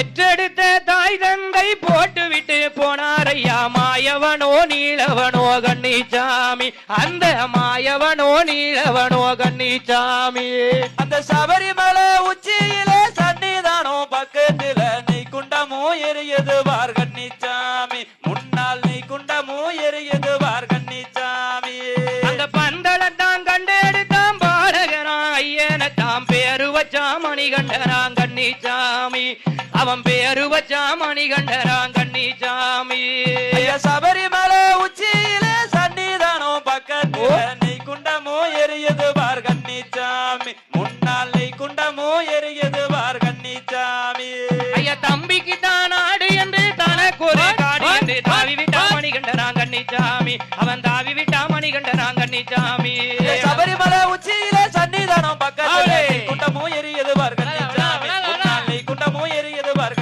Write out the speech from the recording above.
பெற்றெடுத்த தாய் தந்தை போட்டு விட்டு போனாரையா மாயவனோ நீளவனோ கன்னிச்சாமி அந்த மாயவனோ நீளவனோ கன்னிச்சாமி அந்த சபரிமலை உச்சியிலே சன்னிதானம் பக்கத்துல நெய் குண்டமோ எரியது வார் கன்னிச்சாமி முன்னால் நெய் குண்டமோ எரியது வார் கன்னிச்சாமி அந்த பந்தளத்தான் கண்டெடுத்தான் பாடகனான் ஐயனத்தாம் பேரு வச்சா மணிகண்டனான் கன்னிச்சாமி அவன் பேரு வச்சா மணிகண்டனான் கன்னிச்சாமி சபரிமலை உச்சியிலே சன்னிதானம் பக்கத்துல நெய் குண்டமோ எரியது வார் கன்னிச்சாமி முன்னால் நெய் குண்டமோ எரியது வார் கன்னிச்சாமி ஐயா தம்பிக்கு தான் ஆடு என்று தனக்கு ஒரு காடு என்று தாவி விட்டா மணிகண்டனான் கன்னிச்சாமி அவன் தாவி விட்டா மணிகண்டனான் கன்னிச்சாமி சபரிமலை உச்சியிலே சன்னிதானம் பக்கத்துல நெய் குண்டமோ எரியது வார் கன்னிச்சாமி முன்னால் நெய் குண்டமோ எரியது வார்